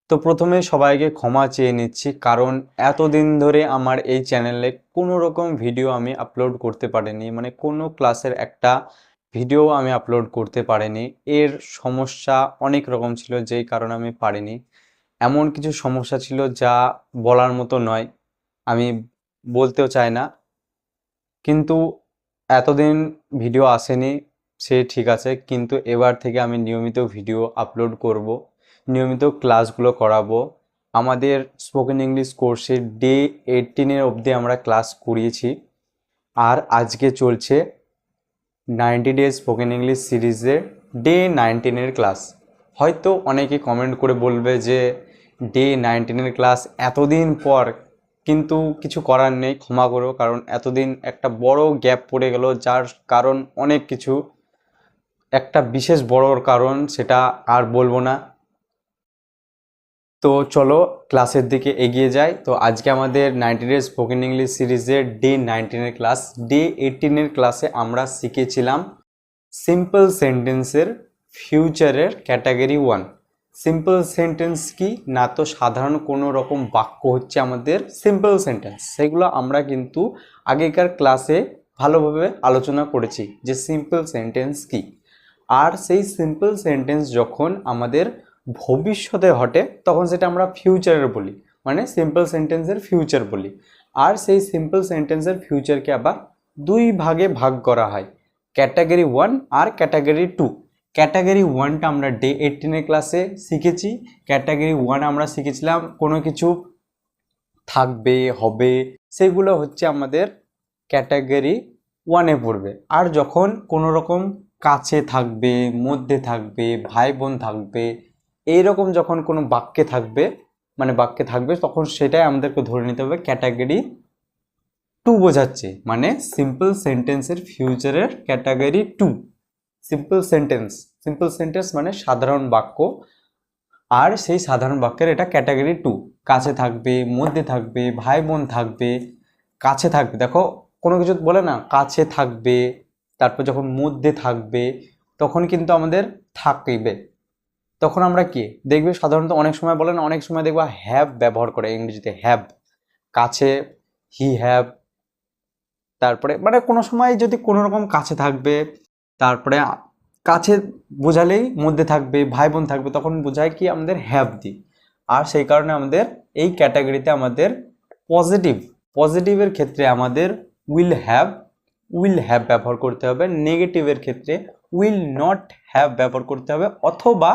তো প্রথমে সবাইকে ক্ষমা চেয়ে নিচ্ছি, কারণ এতদিন ধরে আমার এই চ্যানেলে কোনো রকম ভিডিও আমি আপলোড করতে পারিনি, মানে কোনো ক্লাসের একটা ভিডিও আমি আপলোড করতে পারিনি। এর সমস্যা অনেক রকম ছিল, যেই কারণে আমি পারিনি। এমন কিছু সমস্যা ছিল যা বলার মতো নয়, আমি বলতেও চাই না। কিন্তু এতদিন ভিডিও আসেনি, সে ঠিক আছে, কিন্তু এবার থেকে আমি নিয়মিত ভিডিও আপলোড করব, নিয়মিত ক্লাসগুলো করাবো। আমাদের স্পোকেন ইংলিশ কোর্সে ডে 18 অবধি আমরা ক্লাস করিয়েছি, আর আজকে চলছে 90 ডেজ স্পোকেন ইংলিশ সিরিজের ডে 19 ক্লাস। হয়তো অনেকে কমেন্ট করে বলবে যে ডে 19 ক্লাস এতদিন পর, কিন্তু কিছু করার নেই, ক্ষমা করো, কারণ এতদিন একটা বড় গ্যাপ পড়ে গেল, যার কারণ অনেক কিছু। একটা বিশেষ বড় কারণ, সেটা আর বলবো না। তো চলো ক্লাসের দিকে এগিয়ে যাই। তো আজকে আমাদের 90 ডেজ স্পোকেন ইংলিশ সিরিজের ডে 19 ক্লাস। ডে 18 ক্লাসে আমরা শিখেছিলাম সিম্পল সেন্টেন্সের ফিউচারের ক্যাটাগরি 1। সিম্পল সেন্টেন্স কি না, তো সাধারণ কোনো রকম বাক্য হচ্ছে আমাদের সিম্পল সেন্টেন্স। সেগুলো আমরা কিন্তু আগেকার ক্লাসে ভালোভাবে আলোচনা করেছি যে সিম্পল সেন্টেন্স কি। আর সেই সিম্পল সেন্টেন্স যখন আমাদের ভবিষ্যতে ঘটে তখন সেটা আমরা ফিউচারের বলি, মানে সিম্পল সেন্টেন্সের ফিউচার বলি। আর সেই সিম্পল সেন্টেন্সের ফিউচারকে আবার দুই ভাগে ভাগ করা হয়, ক্যাটাগরি 1 আর ক্যাটাগরি 2। ক্যাটাগরি 1টা আমরা ডে 18 ক্লাসে শিখেছি। ক্যাটাগরি 1 আমরা শিখেছিলাম কোনো কিছু থাকবে, হবে, সেগুলো হচ্ছে আমাদের ক্যাটাগরি 1-এ পড়বে। আর যখন কোনো রকম কাছে থাকবে, মধ্যে থাকবে, ভাই বোন থাকবে, এইরকম যখন কোনো বাক্যে থাকবে, মানে বাক্যে থাকবে, তখন সেটাই আমাদেরকে ধরে নিতে হবে ক্যাটাগরি 2 বোঝাচ্ছে, মানে সিম্পল সেন্টেন্সের ফিউচারের category 2। Simple sentence, simple sentence মানে সাধারণ বাক্য, আর সেই সাধারণ বাক্যের এটা ক্যাটাগরি 2। কাছে থাকবে, মধ্যে থাকবে, ভাই বোন থাকবে, কাছে থাকবে, দেখো কোনো কিছু বলে না কাছে থাকবে, তারপর যখন মধ্যে থাকবে তখন কিন্তু আমাদের থাকবে। তখন আমরা কি দেখবে, সাধারণত অনেক সময় বলে না, অনেক সময় দেখবা হ্যাভ ব্যবহার করে ইংরেজিতে, হ্যাভ, কাছে, হি হ্যাভ। তারপরে মানে কোনো সময় যদি কোনো রকম কাছে থাকবে, তারপরে কাছে বোঝালেই মধ্যে থাকবে, ভাই বোন থাকবে, তখন বোঝায় কি আমাদের হ্যাভ দি। আর সেই কারণে আমাদের এই ক্যাটাগরিতে আমাদের পজিটিভ, পজিটিভের ক্ষেত্রে আমাদের উইল হ্যাভ ব্যবহার করতে হবে, নেগেটিভের ক্ষেত্রে উইল নট হ্যাভ ব্যবহার করতে হবে, অথবা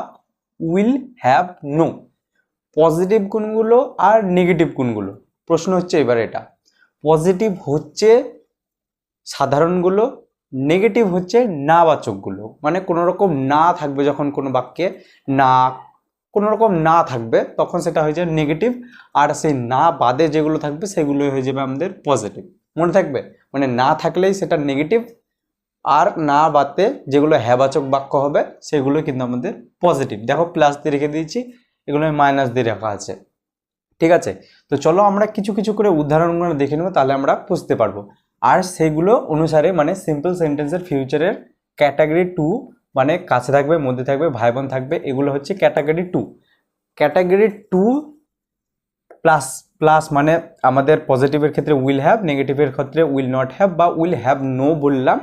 উইল হ্যাভ নো। পজিটিভ কোনগুলো আর নেগেটিভ কোনগুলো, প্রশ্ন হচ্ছে এবার এটা। পজিটিভ হচ্ছে সাধারণগুলো, নেগেটিভ হচ্ছে না বাচকগুলো, মানে কোনো রকম না থাকবে যখন কোনো বাক্যে, না কোনো রকম না থাকবে তখন সেটা হয়ে যাবে নেগেটিভ। আর সেই না বাদে যেগুলো থাকবে সেগুলোই হয়ে যাবে আমাদের পজিটিভ। মনে থাকবে, মানে না থাকলেই সেটা নেগেটিভ, আর না বাদে যেগুলো হ্যাবাচক বাক্য হবে সেগুলো কিন্তু আমাদের পজিটিভ। দেখো প্লাস দিয়ে রেখে দিয়েছি, এগুলো মাইনাস দিয়ে রাখা আছে, ঠিক আছে। তো চলো আমরা কিছু কিছু করে উদাহরণগুলো দেখে নেবো, তাহলে আমরা বুঝতে পারবো। আর সেগুলো অনুসারে মানে সিম্পল সেন্টেন্সের ফিউচারের ক্যাটাগরি 2, মানে কাছে থাকবে, মধ্যে থাকবে, ভাই বোন থাকবে, এগুলো হচ্ছে ক্যাটাগরি 2। ক্যাটাগরি 2 প্লাস, প্লাস মানে আমাদের পজিটিভের ক্ষেত্রে উইল হ্যাভ, নেগেটিভের ক্ষেত্রে উইল নট হ্যাভ বা উইল হ্যাভ নো বললাম,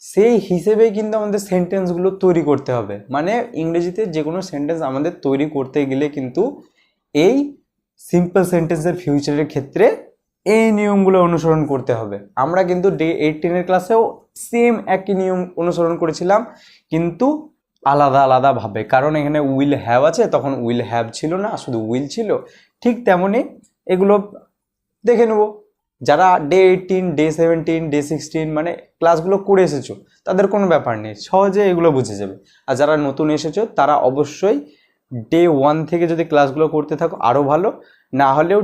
সেই হিসেবেই কিন্তু আমাদের সেন্টেন্সগুলো তৈরি করতে হবে। মানে ইংরেজিতে যে কোনো সেন্টেন্স আমাদের তৈরি করতে গেলে কিন্তু এই সিম্পল সেন্টেন্সের ফিউচারের ক্ষেত্রে এই নিয়মগুলো অনুসরণ করতে হবে। আমরা কিন্তু ডে 18 ক্লাসেও সেম একই নিয়ম অনুসরণ করেছিলাম, কিন্তু আলাদা আলাদাভাবে, কারণ এখানে উইল হ্যাভ আছে, তখন উইল হ্যাভ ছিল না, শুধু উইল ছিল। ঠিক তেমনই এগুলো দেখে নেব। যারা ডে 18, ডে 17, ডে 16 মানে ক্লাসগুলো করে এসেছো, তাদের কোনো ব্যাপার নেই, সহজে এগুলো বুঝে যাবে। আর যারা নতুন এসেছো তারা অবশ্যই ডে 1 থেকে যদি ক্লাসগুলো করতে থাকো আরও ভালো, না হলেও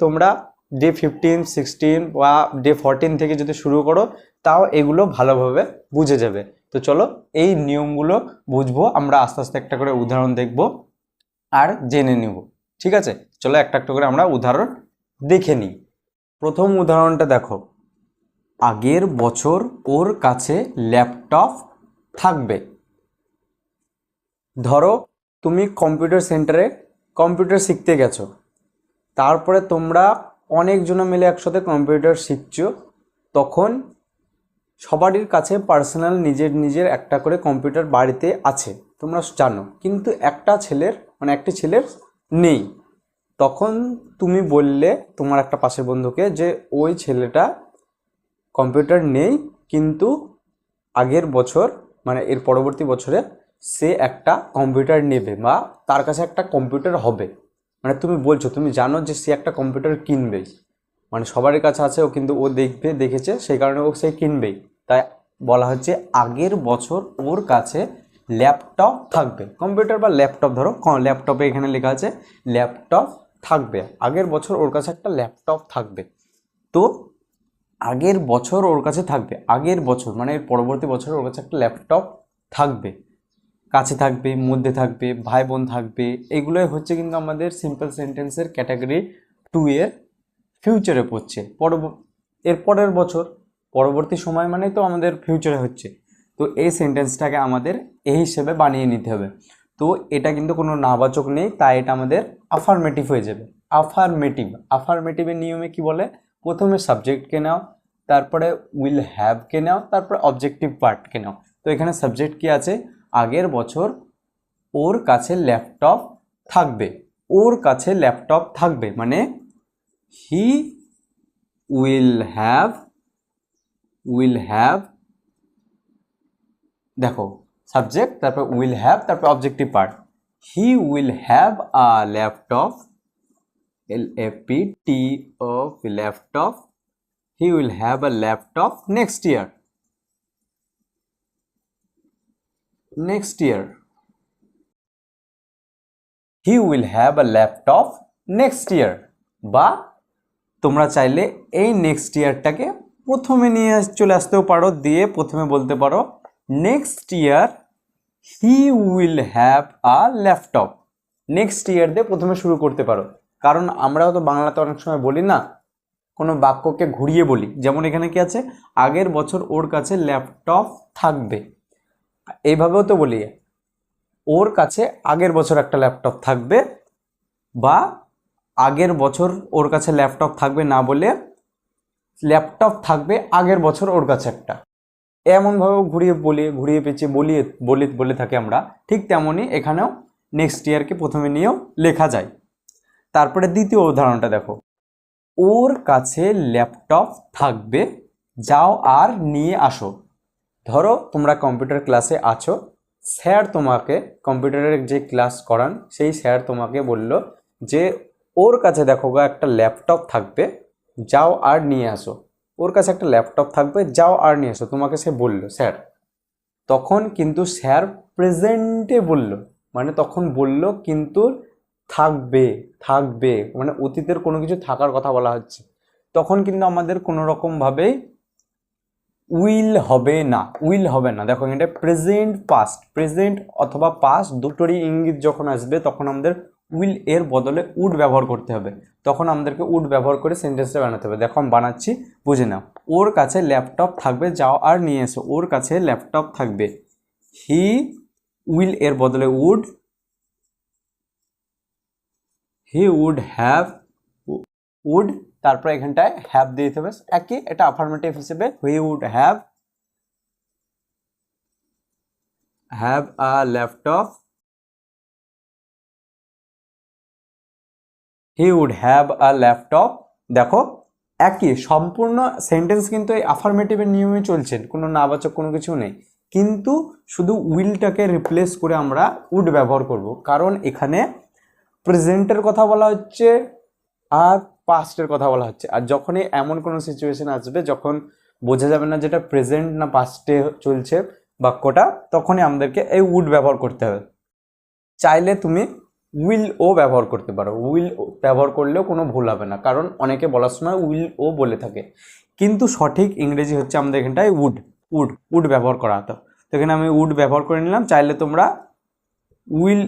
তোমরা ডে 15, 16 বা ডে 14 থেকে যদি শুরু করো, তাও এগুলো ভালোভাবে বুঝে যাবে। তো চলো এই নিয়মগুলো বুঝবো আমরা, আস্তে আস্তে একটা করে উদাহরণ দেখব আর জেনে নিব, ঠিক আছে। চলো একটা একটা করে আমরা উদাহরণ দেখে নিই। প্রথম উদাহরণটা দেখো, আগের বছর ওর কাছে ল্যাপটপ থাকবে। ধরো তুমি কম্পিউটার সেন্টারে কম্পিউটার শিখতে গেছো, তারপরে তোমরা অনেকজন মিলে একসাথে কম্পিউটার শিখছো, তখন সবারই কাছে পার্সোনাল নিজের নিজের একটা করে কম্পিউটার বাড়িতে আছে, তোমরা জানো, কিন্তু একটি ছেলের নেই। তখন তুমি বললে তোমার একটা পাশের বন্ধুকে যে ওই ছেলেটা কম্পিউটার নেই, কিন্তু আগের বছর মানে এর পরবর্তী বছরে সে একটা কম্পিউটার নেবে বা তার কাছে একটা কম্পিউটার হবে। মানে তুমি বলছো, তুমি জানো যে সে একটা কম্পিউটার কিনবেই, মানে সবারই কাছে আছে, ও কিন্তু ও দেখেছে, সেই কারণে ও সে কিনবেই। তাই বলা হচ্ছে আগের বছর ওর কাছে ল্যাপটপ থাকবে। কম্পিউটার বা ল্যাপটপ, ধরো ল্যাপটপে এখানে লেখা আছে ল্যাপটপ থাকবে, আগের বছর ওর কাছে একটা ল্যাপটপ থাকবে। তো আগের বছর ওর কাছে থাকবে, আগের বছর মানে এর পরবর্তী বছর ওর কাছে একটা ল্যাপটপ থাকবে, কাছে থাকবে, মধ্যে থাকবে, ভাই বোন থাকবে। এগুলোই হচ্ছে কিন্তু আমাদের সিম্পল সেন্টেন্সের ক্যাটাগরি 2 এর ফিউচারে পড়ছে। এর পরের বছর, পরবর্তী সময় মানে তো আমাদের ফিউচারে হচ্ছে। তো এই সেন্টেন্সটাকে আমাদের এই হিসেবে বানিয়ে নিতে হবে। তো এটা কিন্তু কোনো নাবাচক নেই, তাই এটা আমাদের আফারমেটিভ হয়ে যাবে। আফারমেটিভের নিয়মে কি বলে, প্রথমে সাবজেক্টকে নাও, তারপরে উইল হ্যাভকে নাও, তারপরে অবজেক্টিভ পার্টকে নাও। তো এখানে সাবজেক্ট কি আছে, আগের বছর ওর কাছে ল্যাপটপ থাকবে। ওর কাছে ল্যাপটপ থাকবে মানে হি উইল হ্যাভ, দেখো সাবজেক্ট, তারপর উইল হ্যাভ, তারপর objective part. He will have a laptop, LAPTOP, laptop. He will have a laptop next year. He will have a laptop next year. বা তোমরা চাইলে এই নেক্সট ইয়ারটাকে প্রথমে নিয়ে চলে আসতেও পারো, দিয়ে প্রথমে বলতে পারো next year he will have a laptop. Next year দিয়ে প্রথমে শুরু করতে পারো, কারণ আমরাও তো বাংলাতে অনেক সময় বলি না, কোনো বাক্যকে ঘুরিয়ে বলি। যেমন এখানে কি আছে, আগের বছর ওর কাছে ল্যাপটপ থাকবে, এইভাবেও তো বলি ওর কাছে আগের বছর একটা ল্যাপটপ থাকবে, বা আগের বছর ওর কাছে ল্যাপটপ থাকবে না বলে ল্যাপটপ থাকবে আগের বছর ওর কাছে একটা। এমনভাবে ঘুরিয়ে পেঁচিয়ে বলে থাকি আমরা। ঠিক তেমনই এখানেও নেক্সট ইয়ারকে প্রথমে নিয়েও লেখা যায়। তারপরে দ্বিতীয় উদাহরণটা দেখো, ওর কাছে ল্যাপটপ থাকবে, যাও আর নিয়ে আসো। ধরো তোমরা কম্পিউটার ক্লাসে আছো, স্যার তোমাকে কম্পিউটারের যে ক্লাস করান সেই স্যার তোমাকে বলল যে ওর কাছে দেখো গো একটা ল্যাপটপ থাকবে, যাও আর নিয়ে আসো। ওর কাছে একটা ল্যাপটপ থাকবে, যাও আর নিয়ে আসো, তোমাকে সে বলল স্যার। তখন কিন্তু স্যার প্রেজেন্টে বলল, মানে তখন বলল কিন্তু থাকবে মানে অতীতের কোনো কিছু থাকার কথা বলা হচ্ছে। তখন কিন্তু আমাদের কোনো রকমভাবেই উইল হবে না। দেখো এটা প্রেজেন্ট অথবা পাস্ট দুটোরই ইঙ্গিত যখন আসবে, তখন আমাদের উইল এর বদলে উড ব্যবহার করতে হবে। তখন আমাদেরকে উড ব্যবহার করে সেন্টেন্সটা বানাতে হবে। দেখো আমি বানাচ্ছি, বুঝে নাও। ওর কাছে ল্যাপটপ থাকবে, যাও আর নিয়ে এসো। ওর কাছে ল্যাপটপ থাকবে, হি উইল এর বদলে উড হ্যাভ, তারপর এখানটায় হ্যাভ দিয়ে দিতে হবে একই, এটা আফারমেটিভ হিসেবে he would have a laptop, he would have a laptop. দেখো একই সম্পূর্ণ সেন্টেন্স কিন্তু এই আফারমেটিভের নিয়মে চলছে, কোনো নাবাচক কোনো কিছু নেই, কিন্তু শুধু উইলটাকে রিপ্লেস করে আমরা উড ব্যবহার করব, কারণ এখানে প্রেজেন্টের কথা বলা হচ্ছে আর পাস্টের কথা বলা হচ্ছে। আর যখনই এমন কোনো সিচুয়েশন আসবে যখন বোঝা যাবে না যেটা প্রেজেন্ট না পাস্টে চলছে বাক্যটা, তখনই আমাদেরকে এই উড ব্যবহার করতে হবে। চাইলে তুমি উইল ও ব্যবহার করতে পারো, উইল ব্যবহার করলেও কোনো ভুল হবে না, কারণ অনেকে বলার সময় উইল ও বলে থাকে, কিন্তু সঠিক ইংরেজি হচ্ছে আমাদের এখানটায় উড ব্যবহার করা হতো। তো এখানে আমি উড ব্যবহার করে নিলাম, চাইলে তোমরা উইল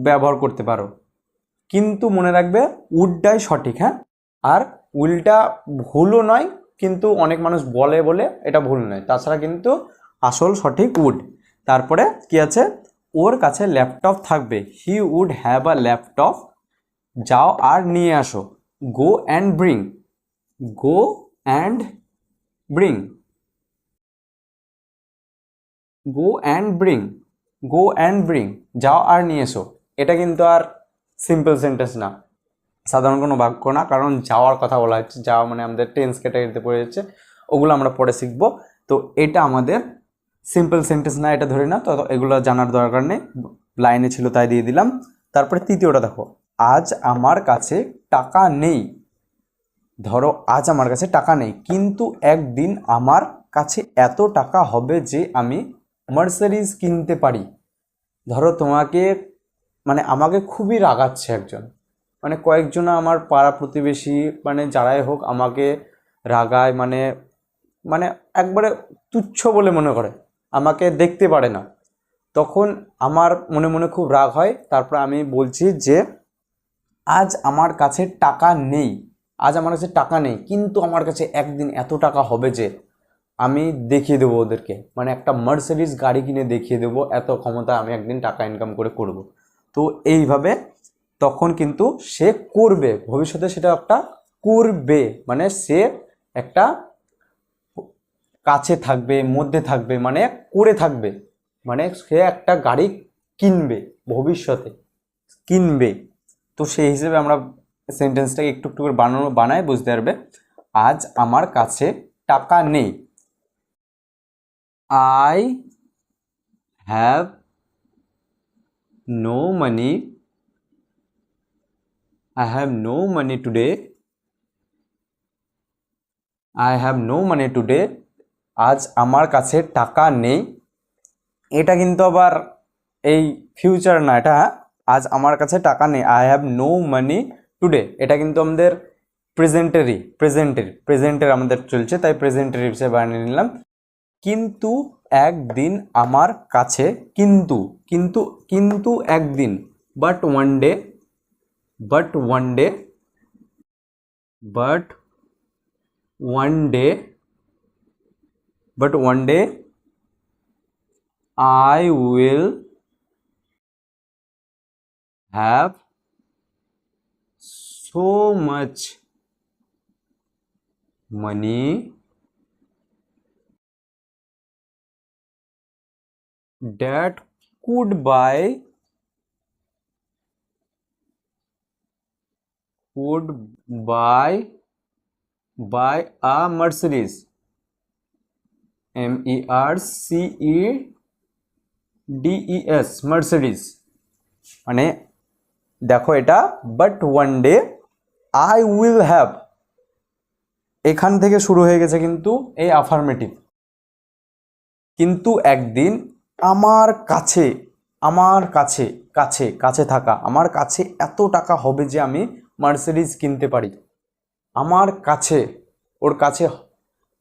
ব্যবহার করতে পারো, কিন্তু মনে রাখবে উডটাই সঠিক। হ্যাঁ, আর উইলটা ভুলও নয়, কিন্তু অনেক মানুষ বলে এটা ভুল নয়, তাছাড়া কিন্তু আসল সঠিক উড। তারপরে কি আছে, ওর কাছে ল্যাপটপ থাকবে, he would have a laptop যাও আর নিয়ে আসো, go and bring, go and bring, go and bring, go and bring, যাও আর নিয়ে এসো। এটা কিন্তু আর সিম্পল সেন্টেন্স না, সাধারণ কোনো বাক্য না, কারণ যাওয়ার কথা বলা হচ্ছে। যাওয়া মানে আমাদের টেন্স ক্যাটাগরিতে পড়ে যাচ্ছে, ওগুলো আমরা পরে শিখবো। তো এটা আমাদের সিম্পল সেন্টেন্স না, এটা ধরে না, তো এগুলো জানার দরকার নেই, লাইনে ছিল তাই দিয়ে দিলাম। তারপরে তৃতীয়টা দেখো, আজ আমার কাছে টাকা নেই। ধরো আজ আমার কাছে টাকা নেই, কিন্তু একদিন আমার কাছে এত টাকা হবে যে আমি মার্সিডিজ কিনতে পারি। ধরো তোমাকে মানে আমাকে খুবই রাগাচ্ছে একজন, মানে কয়েকজন আমার পাড়া প্রতিবেশী মানে যারাই হোক আমাকে রাগায়, মানে মানে একবারে তুচ্ছ বলে মনে করে, আমাকে দেখতে পারে না। তখন আমার মনে মনে খুব রাগ হয়। তারপর আমি বলছি যে আজ আমার কাছে টাকা নেই, আজ আমার কাছে টাকা নেই, কিন্তু আমার কাছে একদিন এত টাকা হবে যে আমি দেখিয়ে দেবো ওদেরকে, মানে একটা মার্সিডিজ গাড়ি কিনে দেখিয়ে দেবো, এত ক্ষমতা আমি একদিন টাকা ইনকাম করে করব। তো এইভাবে তখন কিন্তু সে করবে, ভবিষ্যতে সেটা একটা করবে, মানে সে একটা কাছে থাকবে, মধ্যে থাকবে, মানে করে থাকবে, মানে সে একটা গাড়ি কিনবে, ভবিষ্যতে কিনবে। তো সেই হিসেবে আমরা সেন্টেন্সটাকে একটু একটু করে বানায় বুঝতে পারবে। আজ আমার কাছে টাকা নেই, I have no money, I have no money today, I have no money today, আজ আমার কাছে টাকা নেই। এটা কিন্তু আবার এই ফিউচার না, এটা আজ আমার কাছে টাকা নেই, I have no money today, এটা কিন্তু আমাদের প্রেজেন্টের আমাদের চলছে, তাই প্রেজেন্টের হিসেবে বানিয়ে নিলাম। কিন্তু একদিন আমার কাছে, কিন্তু কিন্তু কিন্তু একদিন, but one day, but one day, but one day, but one day I will have so much money that could buy a Mercedes, MERCEDES, Mercedes। মানে দেখো এটা, but one day I will have, এখান থেকে শুরু হয়ে গেছে কিন্তু এই আফার্মেটিভ। কিন্তু একদিন আমার কাছে, আমার কাছে, কাছে কাছে থাকা, আমার কাছে এত টাকা হবে যে আমি মার্সিডিজ কিনতে পারি। আমার কাছে, ওর কাছে,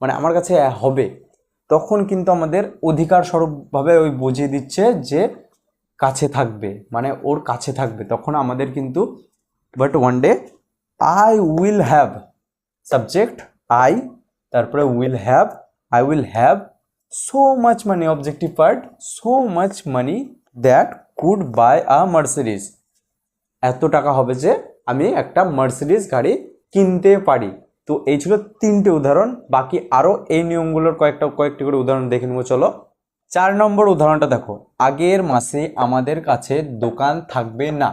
মানে আমার কাছে হবে, তখন কিন্তু আমাদের অধিকার স্বরূপভাবে ওই বুঝিয়ে দিচ্ছে যে কাছে থাকবে, মানে ওর কাছে থাকবে। তখন আমাদের কিন্তু but one day I will have, subject I, তারপরে I will have so much money, objective part, so much money that could buy a Mercedes, এত টাকা হবে যে আমি একটা মার্সিডিজ গাড়ি কিনতে পারি। তো এই ছিল তিনটে উদাহরণ, বাকি আরও এই নিয়মগুলোর কয়েকটি করে উদাহরণ দেখে নেবো। চলো 4 নম্বর উদাহরণটা দেখো, আগের মাসে আমাদের কাছে দোকান থাকবে না।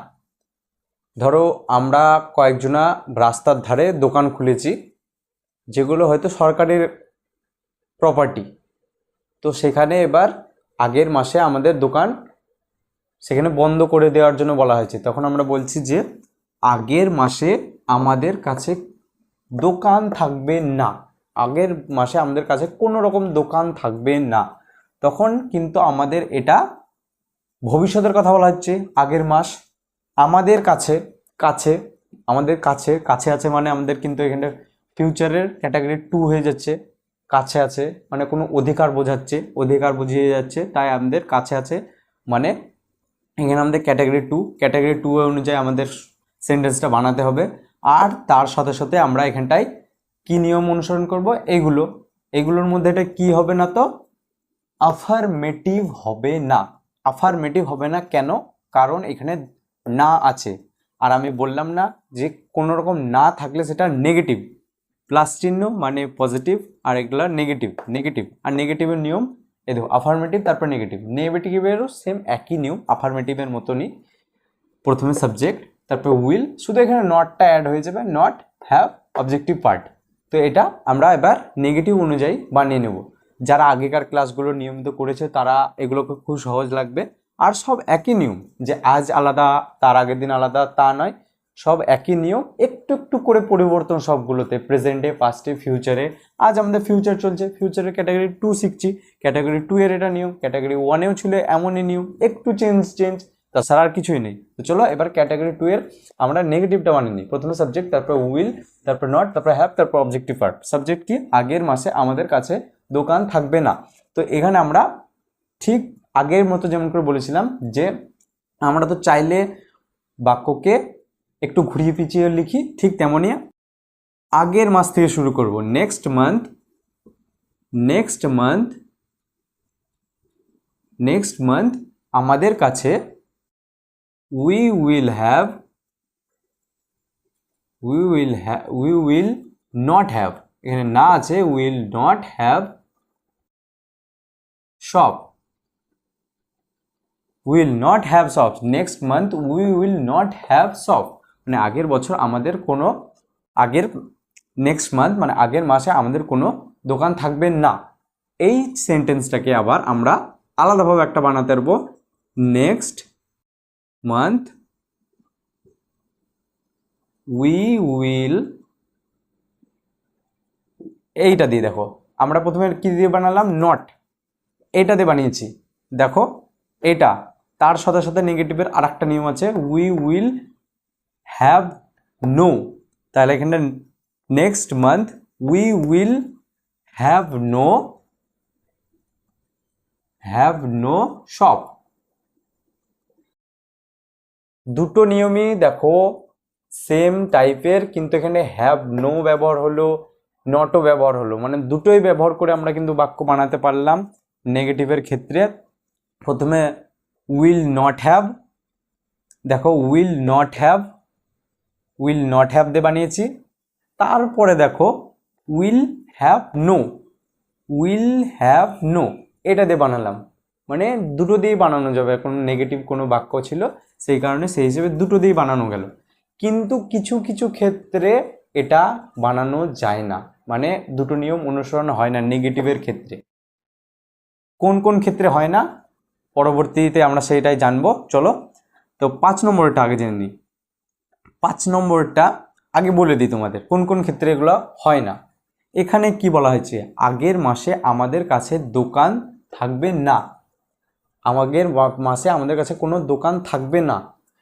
ধরো আমরা কয়েকজনা রাস্তার ধারে দোকান খুলেছি, যেগুলো হয়তো সরকারের প্রপার্টি, তো সেখানে এবার আগের মাসে আমাদের দোকান সেখানে বন্ধ করে দেওয়ার জন্য বলা হয়েছে। তখন আমরা বলছি যে আগের মাসে আমাদের কাছে দোকান থাকবে না, আগের মাসে আমাদের কাছে কোনো রকম দোকান থাকবে না। তখন কিন্তু আমাদের এটা ভবিষ্যতের কথা বলা হচ্ছে, আগের মাস, আমাদের কাছে, কাছে, আমাদের কাছে, কাছে আছে মানে আমাদের কিন্তু এখানে ফিউচারের ক্যাটাগরি 2 হয়ে যাচ্ছে, কাছে আছে মানে কোনো অধিকার বোঝাচ্ছে, অধিকার বুঝিয়ে যাচ্ছে, তাই আমাদের কাছে আছে মানে এখানে আমাদের ক্যাটাগরি 2 অনুযায়ী আমাদের সেন্টেন্সটা বানাতে হবে। আর তার সাথে সাথে আমরা এখানটায় কি নিয়ম অনুসরণ করব, এগুলোর মধ্যে এটা কি হবে না, তো আফারমেটিভ হবে না। আফারমেটিভ হবে না কেন? কারণ এখানে না আছে, আর আমি বললাম না যে কোনো রকম না থাকলে সেটা নেগেটিভ, প্লাস চিহ্ন মানে পজিটিভ, আর এগুলো নেগেটিভ। নেগেটিভ আর নেগেটিভের নিয়ম এই দেখো, আফার্মেটিভ তারপর নেগেটিভ। নেগেটিভেরও সেম একই নিয়ম, আফার্মেটিভের মতনই। প্রথমে সাবজেক্ট, তারপর উইল, শুধু এখানে নটটা অ্যাড হয়ে যাবে, নট হ্যাভ অবজেক্টিভ পার্ট। তো এটা আমরা এবার নেগেটিভ অনুযায়ী বানিয়ে নেব। যারা আগেকার ক্লাসগুলো নিয়মিত করেছে তারা এগুলোকে খুব সহজ লাগবে। আর সব একই নিয়ম, যে আজ আলাদা তার আগের দিন আলাদা তা নয়, সব একই নিয়ম, একটু একটু করে পরিবর্তন সবগুলোতে, প্রেজেন্টে, পাস্টে, ফিউচারে। আজ আমাদের ফিউচার চলছে, ফিউচারের ক্যাটাগরি 2 শিখছি, ক্যাটাগরি 2 এর এটা নিয়ম, ক্যাটাগরি 1এও ছিল এমনই নিয়ম, একটু চেঞ্জ, তাছাড়া আর কিছুই নেই। তো চলো এবার ক্যাটাগরি 2 এর আমরা নেগেটিভটা বানিয়ে নিই। প্রথমে সাবজেক্ট, তারপর উইল, তারপর নট, তারপর হ্যাভ, তারপর অবজেক্টিভ পার্ট। সাবজেক্ট কি? আগের মাসে আমাদের কাছে দোকান থাকবে না। তো এখানে আমরা ঠিক আগের মতো যেমন করে বলেছিলাম যে আমরা তো চাইলে বাক্যকে একটু ঘুরিয়ে পিছিয়ে লিখি, ঠিক তেমনই আগের মাস থেকে শুরু করব। Next month, next month, next month আমাদের কাছে we will have, we will not have, এখানে না আছে, will not have shop, will not have shops. next month we will not have shop, মানে আগের বছর আমাদের কোনো, আগের নেক্সট মান্থ মানে আগের মাসে আমাদের কোনো দোকান থাকবে না। এই সেন্টেন্সটাকে আবার আমরা আলাদাভাবে একটা বানাতে পারবো, নেক্সট মান্থ we will, এইটা দিয়ে দেখো আমরা প্রথমে কি দিয়ে বানালাম, নট, এটা দিয়ে বানিয়েছি। দেখো এটা তার সাথে সাথে নেগেটিভের আর একটা নিয়ম আছে, উই উইল হ্যাভ নো। তাহলে এখানে next month we will have no shop. দুটো নিয়মই দেখো সেম টাইপের, কিন্তু এখানে হ্যাভ নো ব্যবহার হলো, নটও ব্যবহার হলো, মানে দুটোই ব্যবহার করে আমরা কিন্তু বাক্য বানাতে পারলাম নেগেটিভের ক্ষেত্রে। প্রথমে উইল নট হ্যাভ, দেখো will not have, will not have দিয়ে বানিয়েছি। তারপরে দেখো will have no, will have no, এটা দিয়ে বানালাম। মানে দুটো দিয়েই বানানো যাবে, এখন নেগেটিভ কোনো বাক্য ছিল সেই কারণে সেই হিসেবে দুটো দিয়েই বানানো গেল। কিন্তু কিছু কিছু ক্ষেত্রে এটা বানানো যায় না, মানে দুটো নিয়ম অনুসরণ হয় না নেগেটিভের ক্ষেত্রে। কোন কোন ক্ষেত্রে হয় না পরবর্তীতে আমরা সেইটাই জানবো। চলো তো 5 নম্বরটা আগে জেনে নিই। 5 নম্বরটা আগে বলে দিই তোমাদের কোন কোন ক্ষেত্রে এগুলো হয় না। এখানে কি বলা হয়েছে, আগের মাসে আমাদের কাছে দোকান থাকবে না, আগের মাসে আমাদের কাছে কোনো দোকান থাকবে না।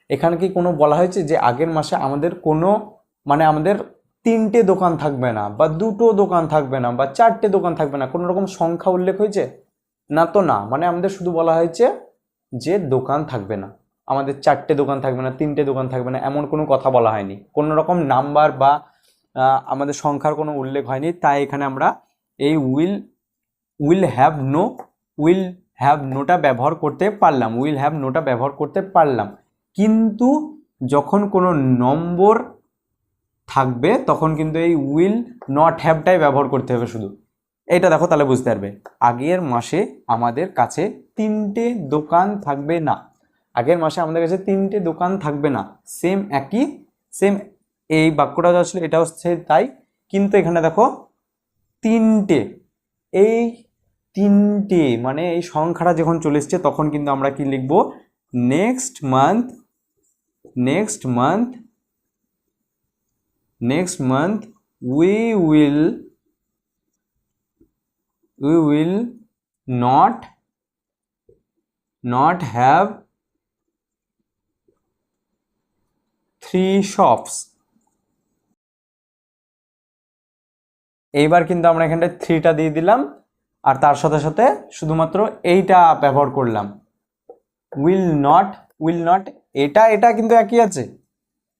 এখানে কি কোনো বলা হয়েছে যে আগের মাসে আমাদের কোনো, মানে আমাদের 3টে দোকান থাকবে না, বা 2টো দোকান থাকবে না, বা 4টে দোকান থাকবে না, কোনো রকম সংখ্যা উল্লেখ হয়েছে না? তো না, মানে আমাদের শুধু বলা হয়েছে যে দোকান থাকবে না, আমাদের 4টে দোকান থাকবে না, 3টে দোকান থাকবে না, এমন কোনো কথা বলা হয়নি, কোনো রকম নাম্বার বা আমাদের সংখ্যার কোনো উল্লেখ হয়নি। তাই এখানে আমরা এই will have no, will have নোটা ব্যবহার করতে পারলাম, উইল হ্যাভ নোটা ব্যবহার করতে পারলাম। কিন্তু যখন কোনো নম্বর থাকবে তখন কিন্তু এই উইল নট হ্যাভটাই ব্যবহার করতে হবে শুধু। এইটা দেখো তাহলে বুঝতে পারবে, আগের মাসে আমাদের কাছে 3টে দোকান থাকবে না, আগের মাসে আমাদের কাছে 3টে দোকান থাকবে না, সেম একই, সেম এই বাক্যটা যা ছিল এটাও তাই। কিন্তু এখানে দেখো 3টে, এই 3টে মানে এই সংখ্যাটা যখন চলে এসছে তখন কিন্তু আমরা কি লিখব, next month, next month, next month we will not have 3 shops। এইবার কিন্তু আমরা এখানটা 3টা দিয়ে দিলাম, আর তার সাথে সাথে শুধুমাত্র এইটা ব্যবহার করলাম, উইল নট, এটা কিন্তু একই আছে,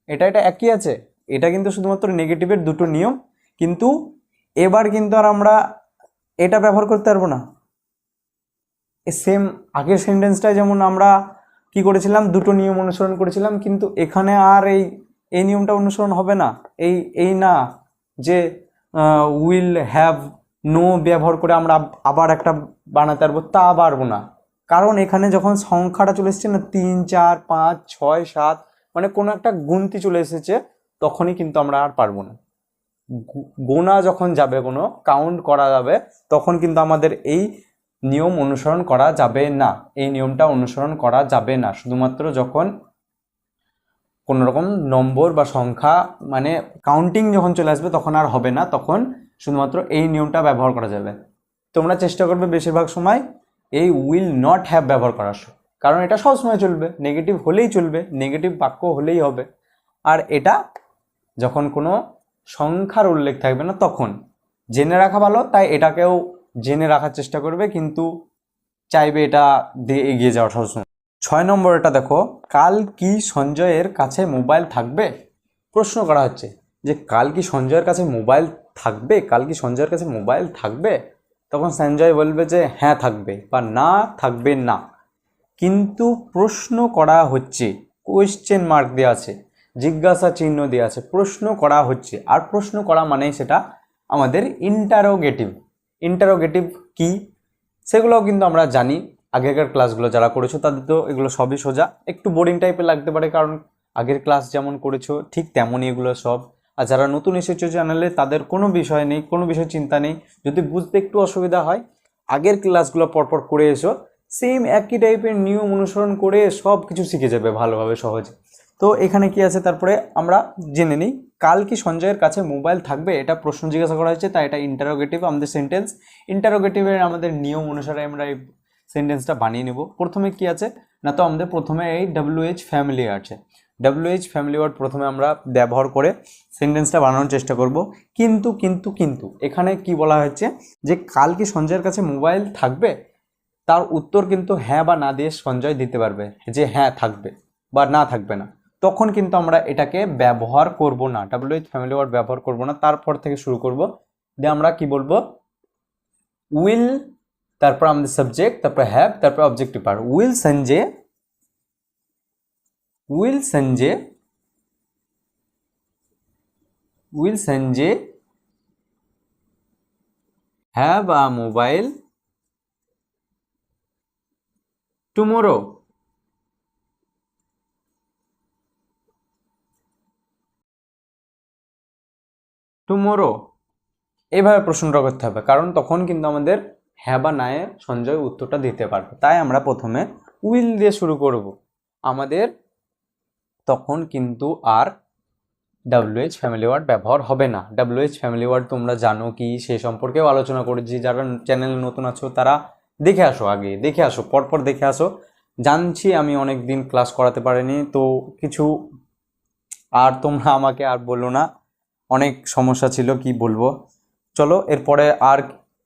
এটা একই আছে, এটা কিন্তু শুধুমাত্র নেগেটিভের দুটো নিয়ম। কিন্তু এবার কিন্তু আর আমরা এটা ব্যবহার করতে পারবো না, সেম আগের সেন্টেন্সটায় যেমন আমরা কি করেছিলাম, দুটো নিয়ম অনুসরণ করেছিলাম, কিন্তু এখানে আর এই নিয়মটা অনুসরণ হবে না। এই না যে উইল হ্যাভ নো ব্যবহার করে আমরা আবার একটা বানাতে পারবো, তা পারবো না। কারণ এখানে যখন সংখ্যাটা চলে এসেছে না, 3 4 5 6 7, মানে কোনো একটা গুনতি চলে এসেছে, তখনই কিন্তু আমরা আর পারবো না। গোনা যখন যাবে, কোনো কাউন্ট করা যাবে, তখন কিন্তু আমাদের এই নিয়ম অনুসরণ করা যাবে না। এই নিয়মটা অনুসরণ করা যাবে না শুধুমাত্র যখন কোনো রকম নম্বর বা সংখ্যা মানে কাউন্টিং যখন চলে আসবে, তখন আর হবে না, তখন শুধুমাত্র এই নিয়মটা ব্যবহার করা যাবে। তোমরা চেষ্টা করবে বেশিরভাগ সময় এই উইল নট হ্যাভ ব্যবহার করার, কারণ এটা সবসময় চলবে, নেগেটিভ হলেই চলবে, নেগেটিভ বাক্য হলেই হবে। আর এটা যখন কোনো সংখ্যার উল্লেখ থাকবে না, তখন জেনে রাখা ভালো, তাই এটাকেও জেনে রাখার চেষ্টা করবে, কিন্তু চাইবে এটা দিয়ে এগিয়ে যাওয়ার সবসময়। 6 নম্বর এটা দেখো, কাল কি সঞ্জয়ের কাছে মোবাইল থাকবে? প্রশ্ন করা হচ্ছে যে কাল কি সঞ্জয়ের কাছে মোবাইল থাকবে, কাল কি সঞ্জয়ের কাছে মোবাইল থাকবে? তখন সঞ্জয় বলবে যে হ্যাঁ থাকবে, বা না থাকবে না। কিন্তু প্রশ্ন করা হচ্ছে, কোয়েশ্চেন মার্ক দেওয়া আছে, জিজ্ঞাসা চিহ্ন দেওয়া আছে, প্রশ্ন করা হচ্ছে। আর প্রশ্ন করা মানেই সেটা আমাদের ইন্টারোগেটিভ। ইন্টারোগেটিভ কি সেগুলোও কিন্তু আমরা জানি, আগেকার ক্লাসগুলো যারা করেছো তাদের তো এগুলো সবই সোজা। একটু বোরিং টাইপের লাগতে পারে, কারণ আগের ক্লাস যেমন করেছো ঠিক তেমনই এগুলো সব। আর যারা নতুন এসেছো চ্যানেলে, তাদের কোনো বিষয় নেই, কোনো বিষয় চিন্তা নেই। যদি বুঝতে একটু অসুবিধা হয়, আগের ক্লাসগুলো পরপর করে এসো, সেম একই টাইপের নিয়ম অনুসরণ করে সব কিছু শিখে যাবে ভালোভাবে, সহজে। তো এখানে কি আছে তারপরে আমরা জেনে নিই। কাল কি সঞ্জয়ের কাছে মোবাইল থাকবে, এটা প্রশ্ন জিজ্ঞাসা করা হয়েছে, তাই এটা ইন্টারোগেটিভ আমাদের সেন্টেন্স। ইন্টারোগেটিভের আমাদের নিয়ম অনুসারে আমরা এই সেন্টেন্সটা বানিয়ে নেব। প্রথমে কি আছে না, তো আমাদের প্রথমে এই WH ফ্যামিলি আছে, WH ফ্যামিলি ওয়ার্ড প্রথমে আমরা ব্যবহার করে সেন্টেন্সটা বানানোর চেষ্টা করব। কিন্তু কিন্তু কিন্তু এখানে কি বলা হয়েছে যে কাল কি সঞ্জয়ের কাছে মোবাইল থাকবে, তার উত্তর কিন্তু হ্যাঁ বা না দিয়ে সঞ্জয় দিতে পারবে যে হ্যাঁ থাকবে বা না থাকবে না। তখন কিন্তু আমরা এটাকে ব্যবহার করব না, WH ফ্যামিলি ওয়ার্ড ব্যবহার করব না। তারপর থেকে শুরু করব, দিয়ে আমরা কি বলবো, উইল, তারপর আমাদের সাবজেক্ট, তারপর হ্যাভ, তারপর objective part. Will Sanjay, will Sanjay, will Sanjay have a mobile tomorrow? Tomorrow, এইভাবে প্রশ্নটা করতে হবে, কারণ তখন কিন্তু আমাদের হ্যাঁ বা না এর সঞ্জয় উত্তরটা দিতে পারবে। তাই আমরা প্রথমে উইল দিয়ে শুরু করব, আমাদের তখন কিন্তু আর WH ফ্যামিলি ওয়ার্ড ব্যবহার হবে না। WH ফ্যামিলি ওয়ার্ড তোমরা জানো কি, সে সম্পর্কেও আলোচনা করেছি। যারা চ্যানেলে নতুন আছো তারা দেখে আসো, আগে দেখে আসো, পরপর দেখে আসো। জানছি আমি অনেক দিন ক্লাস করাতে পারিনি, তো কিছু আর তোমরা আমাকে আর বলো না, অনেক সমস্যা ছিল, কি বলবো। চলো এরপরে আর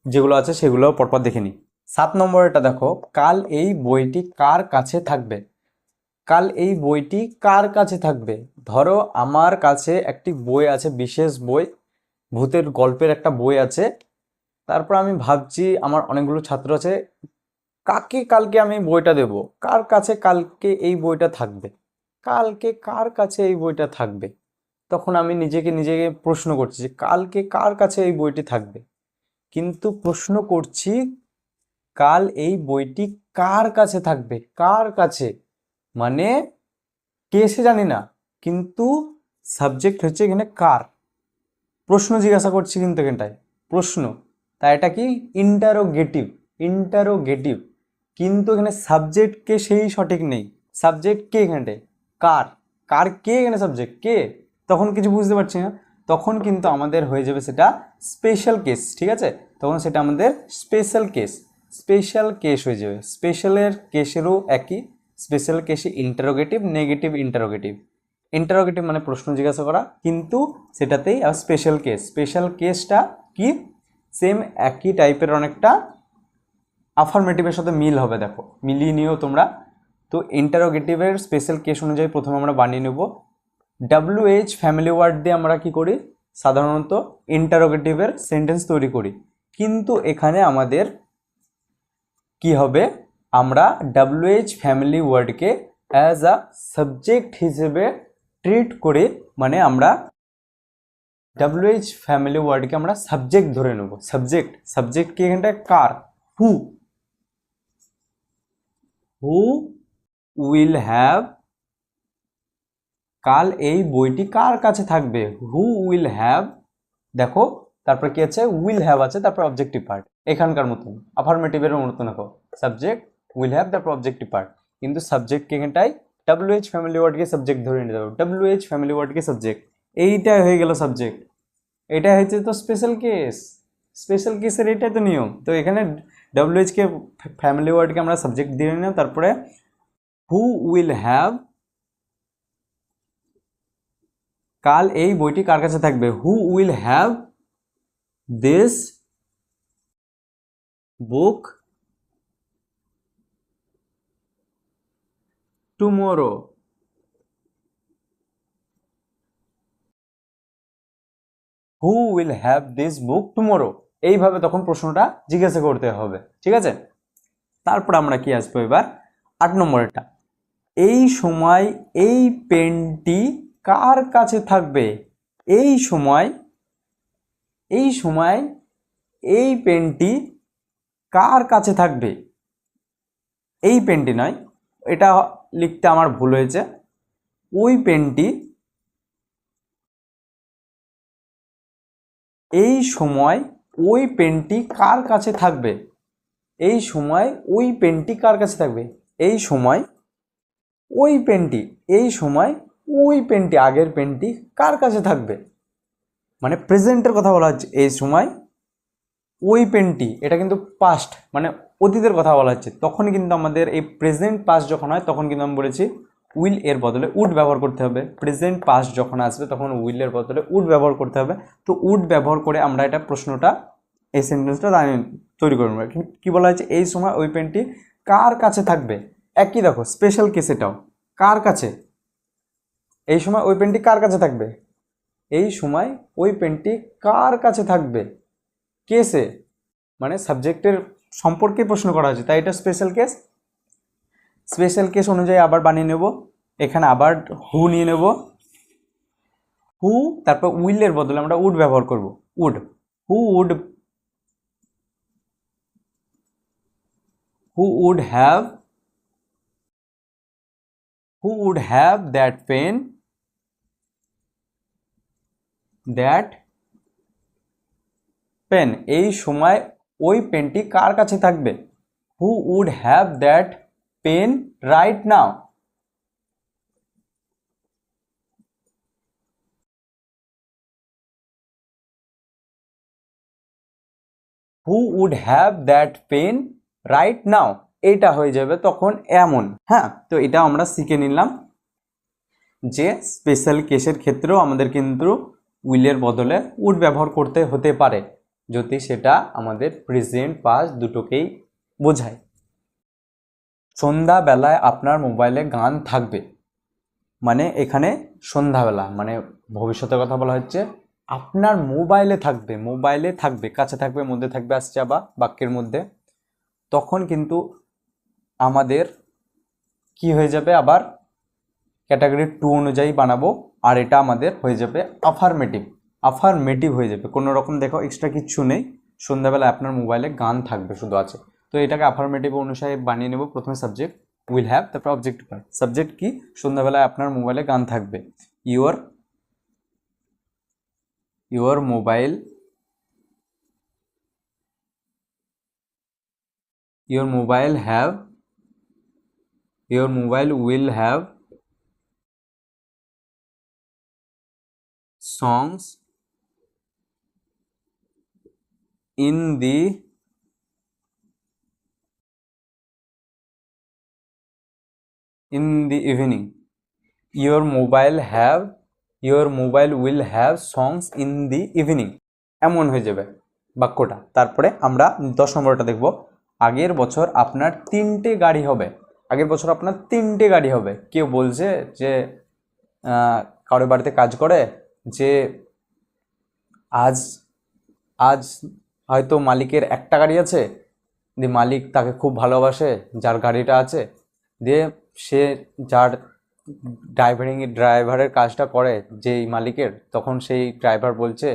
যেগুলো আছে সেগুলো পরপর দেখে নিই। 7 নম্বর এটা দেখো, কাল এই বইটি কার কাছে থাকবে? কাল এই বইটি কার কাছে থাকবে? ধরো আমার কাছে একটি বই আছে, বিশেষ বই, ভূতের গল্পের একটা বই আছে। তারপর আমি ভাবছি আমার অনেকগুলো ছাত্র আছে, কাকে কালকে আমি বইটা দেব, কার কাছে কালকে এই বইটা থাকবে, কালকে কার কাছে এই বইটা থাকবে। তখন আমি নিজেকে প্রশ্ন করছি যে কালকে কার কাছে এই বইটি থাকবে, কিন্তু প্রশ্ন করছি কাল এই বইটি কার কাছে থাকবে, কার কাছে মানে কে সে জানি না, কিন্তু সাবজেক্ট হচ্ছে এখানে কার। প্রশ্ন জিজ্ঞাসা করছি কিন্তু এখানটায় প্রশ্ন, তাই এটা কি ইন্টারোগেটিভ, ইন্টারোগেটিভ। কিন্তু এখানে সাবজেক্ট কে সেই সঠিক নেই, সাবজেক্ট কে এখানটায়, কার, কার কে এখানে সাবজেক্ট কে, তখন কিছু বুঝতে পারছি না। তখন কিন্তু আমাদের হয়ে যাবে সেটা স্পেশাল কেস, ঠিক আছে, তখন সেটা আমাদের স্পেশাল কেস, স্পেশাল কেস হয়ে যাবে। স্পেশালের কেসেরও একই, স্পেশাল কেসে ইন্টারোগেটিভ, নেগেটিভ, ইন্টারোগেটিভ। ইন্টারোগেটিভ মানে প্রশ্ন জিজ্ঞাসা করা, কিন্তু সেটাতেই আর স্পেশাল কেস, স্পেশাল কেসটা কি সেম একই টাইপের, অনেকটা আফার্মেটিভের সাথে মিল হবে, দেখো মিলিয়ে নিও তোমরা। তো ইন্টারোগেটিভের স্পেশাল কেস অনুযায়ী প্রথমে আমরা বানিয়ে নেব। WH ফ্যামিলি ওয়ার্ড দিয়ে আমরা কি করি, সাধারণত ইন্টারোগেটিভের সেন্টেন্স তৈরি করি, কিন্তু এখানে আমাদের কি হবে, আমরা WH ফ্যামিলি ওয়ার্ডকে অ্যাজ আ সাবজেক্ট হিসেবে ট্রিট করি, মানে আমরা WH ফ্যামিলি ওয়ার্ডকে আমরা সাবজেক্ট ধরে নেব। সাবজেক্ট কি এখানটায় কার, হু উইল হ্যাভ, কাল এই বইটি কার কাছে থাকবে, হু উইল হ্যাভ, দেখো তারপর কি আছে, উইল হ্যাভ আছে, তারপর অবজেক্টিভ পার্ট, এখানকার মতন আফার্মেটিভের মতন দেখো, সাবজেক্ট উইল হ্যাভ, তারপর অবজেক্টিভ পার্ট। কিন্তু সাবজেক্ট এখানটাই WH ফ্যামিলি ওয়ার্ডকে সাবজেক্ট ধরে নিতে হবে, WH ফ্যামিলি ওয়ার্ডকে সাবজেক্ট, এইটাই হয়ে গেল সাবজেক্ট। এটা হচ্ছে তো স্পেশাল কেসের এটাই তো নিয়ম। তো এখানে WH কে ফ্যামিলি ওয়ার্ডকে আমরা সাবজেক্ট দিয়ে নিলাম, তারপরে হু উইল হ্যাভ, কাল এই বইটি কার কাছে থাকবে, who will have this book tomorrow, who will have this book tomorrow, এইভাবে তখন প্রশ্নটা জিজ্ঞাসা করতে হবে, ঠিক আছে। তারপর আমরা কি আসবো এবার 8 নম্বরটা, এই সময় এই পেনটি কার কাছে থাকবে, এই সময় এই পেনটি কার কাছে থাকবে, এই পেনটি নয়, এটা লিখতে আমার ভুল হয়েছে, ওই পেনটি এই সময় ওই পেনটি কার কাছে থাকবে, এই সময় ওই পেনটি কার কাছে থাকবে, এই সময় ওই পেনটি, এই সময় ওই পেনটি, আগের পেনটি কার কাছে থাকবে, মানে প্রেজেন্টের কথা বলা হচ্ছে, এই সময় ওই পেনটি, এটা কিন্তু পাস্ট মানে অতীতের কথা বলা হচ্ছে, তখন কিন্তু আমাদের এই প্রেজেন্ট পাস্ট যখন হয় তখন কিন্তু আমি বলেছি উইল এর বদলে উড ব্যবহার করতে হবে, প্রেজেন্ট পাস্ট যখন আসবে তখন উইল এর বদলে উড ব্যবহার করতে হবে। তো উড ব্যবহার করে আমরা এটা প্রশ্নটা, এই সেন্টেন্সটা তৈরি করব। কি বলা হয়েছে, এই সময় ওই পেনটি কার কাছে থাকবে, একই দেখো স্পেশাল কেস, এটাও কার কাছে, এই সময় ওই পেনটি কার কাছে থাকবে, এই সময় ওই পেনটি কার কাছে থাকবে, কেসে মানে সাবজেক্টের সম্পর্কে প্রশ্ন করা হয়েছে, তাই এটা স্পেশাল কেস অনুযায়ী আবার বানিয়ে নেব, এখানে আবার হু নিয়ে নেব, হু তারপর উইলের বদলে আমরা উড ব্যবহার করব, would, who would have that pen, এই সময় ওই পেনটি কার কাছে থাকবে, who would have that pen right now, who would have that pen right now, এটা হয়ে যাবে তখন এমন। হ্যাঁ, তো এটা আমরা শিখে নিলাম যে স্পেশাল কেসের ক্ষেত্রেও আমাদের কিন্তু উইলের বদলে উড ব্যবহার করতে হতে পারে, যদি সেটা আমাদের প্রেজেন্ট পাস্ট দুটোকেই বোঝায়। সন্ধ্যাবেলায় আপনার মোবাইলে গান থাকবে, মানে এখানে সন্ধ্যাবেলা মানে ভবিষ্যতের কথা বলা হচ্ছে, আপনার মোবাইলে থাকবে, কাছে থাকবে, মধ্যে থাকবে আসছে আবার বাক্যের মধ্যে, তখন কিন্তু আমাদের কি হয়ে যাবে, আবার ক্যাটাগরি 2 অনুযায়ী বানাবো, আর এটা আমাদের হয়ে যাবে আফার্মেটিভ হয়ে যাবে, কোনো রকম দেখো এক্সট্রা কিচ্ছু নেই, সন্ধ্যাবেলায় আপনার মোবাইলে গান থাকবে শুধু আছে। তো এটাকে আফার্মেটিভ অনুসারে বানিয়ে নেব, প্রথমে সাবজেক্ট উইল হ্যাভ, তারপর অবজেক্টিভ পার্ট। সাবজেক্ট কি, সন্ধ্যাবেলায় আপনার মোবাইলে গান থাকবে, your mobile will have songs in the evening, your mobile will have songs in the evening, এমন হয়ে যাবে বাক্যটা। তারপরে আমরা 10 নম্বরটা দেখব, আগের বছর আপনার 3টে গাড়ি হবে, কেউ বলছে যে কারোর বাড়িতে কাজ করে, যে আজ হয়তো মালিকের একটা গাড়ি আছে, দিয়ে মালিক তাকে খুব ভালোবাসে যার গাড়িটা আছে, দিয়ে সে যার ড্রাইভারের কাজটা করে যেই মালিকের, তখন সেই ড্রাইভার বলছে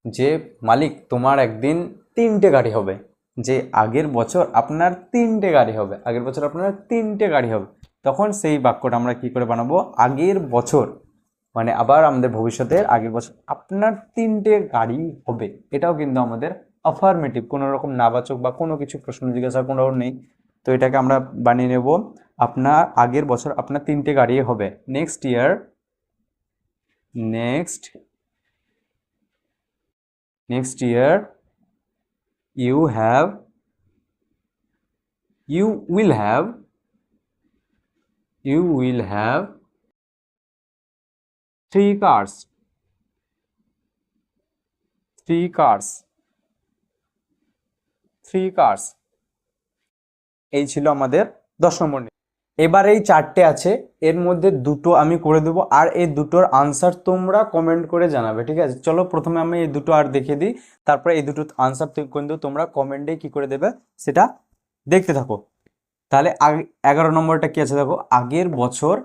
যে মালিক তোমার একদিন 3টে গাড়ি হবে, যে আগের বছর আপনার 3টে গাড়ি হবে, আগের বছর আপনার 3টে গাড়ি হবে। তখন সেই বাক্যটা আমরা কি করে বানাবো, আগের বছর মানে আবার আমাদের ভবিষ্যতের আগের বছর আপনার 3টে গাড়ি হবে। এটাও কিন্তু আমাদের অ্যাফার্মেটিভ, কোনো রকম নাবাচক বা কোনো কিছু প্রশ্ন জিজ্ঞাসা কোনো নেই। তো এটাকে আমরা বানিয়ে নেব আপনার আগের বছর আপনার 3টে গাড়ি হবে। Next year, next year you will have 3 cars, 3 cars, 3 cars। এই ছিল আমাদের 10 নম্বর। এবার এই 4টে আছে, এর মধ্যে 2টো আমি করে দেবো, আর এই 2টোর আনসার তোমরা কমেন্ট করে জানাবে, ঠিক আছে? চলো প্রথমে আমি এই 2টো আর দেখিয়ে দিই, তারপরে এই 2টো আনসার কিন্তু তোমরা কমেন্টে কি করে দেবে সেটা দেখতে থাকো। তাহলে 11 নম্বরটা কি আছে দেখো, আগের বছর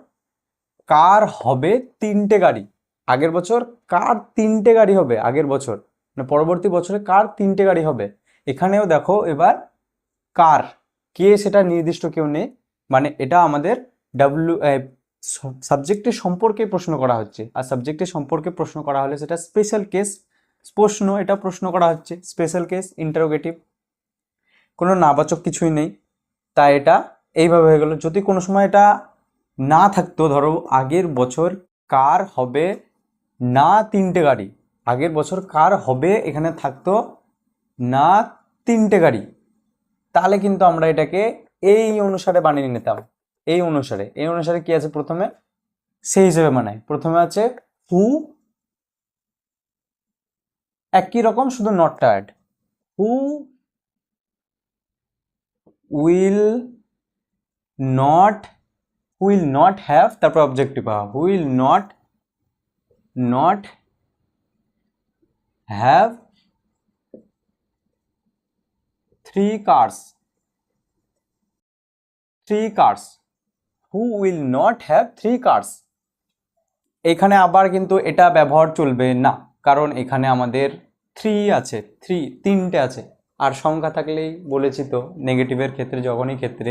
কার হবে 3টে গাড়ি। আগের বছর কার 3টে গাড়ি হবে, আগের বছর মানে পরবর্তী বছরে কার 3টে গাড়ি হবে। এখানেও দেখো এবার কার, কে সেটা নির্দিষ্ট কেউ নেই, মানে এটা আমাদের সাবজেক্টের সম্পর্কে প্রশ্ন করা হচ্ছে, আর সাবজেক্টের সম্পর্কে প্রশ্ন করা হলে সেটা স্পেশাল কেস প্রশ্ন, এটা প্রশ্ন করা হচ্ছে স্পেশাল কেস ইন্টারোগেটিভ, কোনো নাবাচক কিছুই নেই, তাই এটা এইভাবে হয়ে গেল। যদি কোনো সময় এটা না থাকতো, ধরো আগের বছর কার হবে না 3টে গাড়ি, আগের বছর কার হবে এখানে থাকতো না 3টে গাড়ি, তাহলে কিন্তু আমরা এটাকে এই অনুসারে বানিয়ে নিতাম। এই অনুসারে কি আছে প্রথমে, সেই হিসেবে বানাই। প্রথমে আছে হু, একই রকম শুধু নটটা add, who will not have, তারপর অবজেক্টিভ পাওয়া, will not have 3 cars, 3 cars, who will not have 3 cars। এখানে আবার কিন্তু এটা ব্যবহার চলবে না, কারণ এখানে আমাদের 3 আছে, 3টে আছে, আর সংখ্যা থাকলেই বলেছি তো নেগেটিভের ক্ষেত্রে যখনই ক্ষেত্রে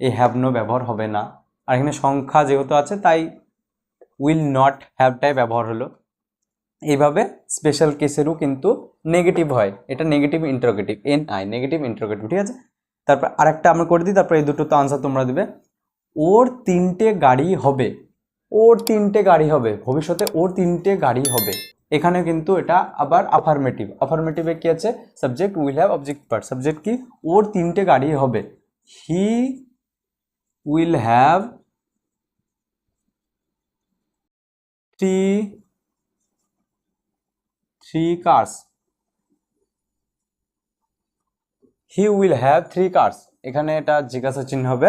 এই হ্যাভ নো ব্যবহার হবে না, আর এখানে সংখ্যা যেহেতু আছে তাই উইল নট হ্যাভটাই ব্যবহার হলো। এইভাবে স্পেশাল কেসেরও কিন্তু নেগেটিভ হয়, এটা নেগেটিভ ইন্টারোগেটিভ, নেগেটিভ ইন্টারোগেটিভ, ঠিক আছে? তারপর আরেকটা আমরা করে দিই, তারপর এই দুটো তো আনসার তোমরা দেবে। ওর 3টে গাড়ি হবে, ওর 3টে গাড়ি হবে, ভবিষ্যতে ওর 3টে গাড়ি হবে। এখানে কিন্তু এটা আবার আফার্মেটিভে কি আছে, subject will have, object part, subject কি ওর 3টে গাড়ি হবে, he will have 3 cars, he will have 3 cars। এখানে এটা জিজ্ঞাসা চিহ্ন হবে।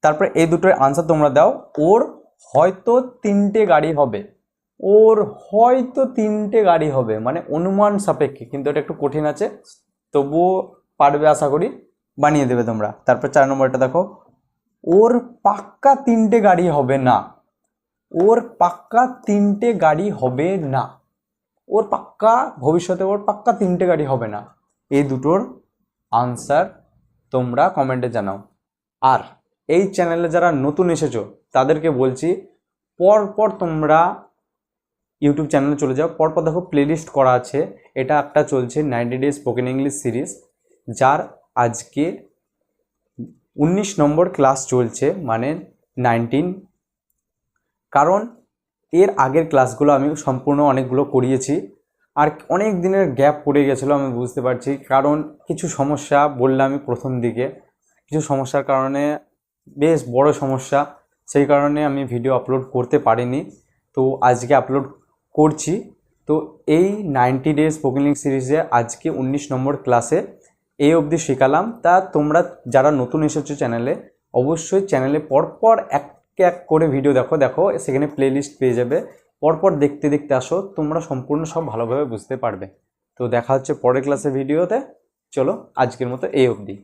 তারপরে এই দুটোর আনসার তোমরা দাও, ওর হয়তো 3টে গাড়ি হবে, ওর হয়তো 3টে গাড়ি হবে, মানে অনুমান সাপেক্ষে, কিন্তু এটা একটু কঠিন আছে, তবুও পারবে আশা করি, বানিয়ে দেবে তোমরা। তারপর 4 নম্বরটা দেখো, ওর পাক্কা 3টে গাড়ি হবে না, ওর পাক্কা 3টে গাড়ি হবে না, ওর পাক্কা ভবিষ্যতে ওর পাক্কা 3টে গাড়ি হবে না। এই দুটোর আনসার তোমরা কমেন্টে জানাও। আর এই চ্যানেলে যারা নতুন এসেছো তাদেরকে বলছি, পরপর তোমরা ইউটিউব চ্যানেলে চলে যাও, পরপর দেখো প্লেলিস্ট করা আছে, এটা একটা চলছে 90 ডেজ স্পোকেন ইংলিশ সিরিজ, যার আজকে 19 নম্বর ক্লাস চলছে, মানে 19, কারণ এর আগের ক্লাসগুলো আমি সম্পূর্ণ অনেকগুলো করিয়েছি, আর অনেক দিনের গ্যাপ পড়ে গেছিলো আমি বুঝতে পারছি, কারণ কিছু সমস্যা বললাম আমি প্রথম দিকে, কিছু সমস্যার কারণে, বেশ বড় সমস্যা, সেই কারণে আমি ভিডিও আপলোড করতে পারিনি, তো আজকে আপলোড করছি। তো এই 90 ডেজ স্পোকেন ইংলিশ সিরিজে আজকে 19 নম্বর ক্লাসে এই অবধি শেখালাম। তা তোমরা যারা নতুন এসেছো চ্যানেলে, অবশ্যই চ্যানেলে পরপর এক করে ভিডিও দেখো, সেখানে প্লেলিস্ট পেয়ে যাবে, পরপর দেখতে দেখতে আসো, তোমরা সম্পূর্ণ সব ভালোভাবে বুঝতে পারবে। তো দেখা হচ্ছে পরের ক্লাসের ভিডিওতে, চলো আজকের মতো এই অবধি।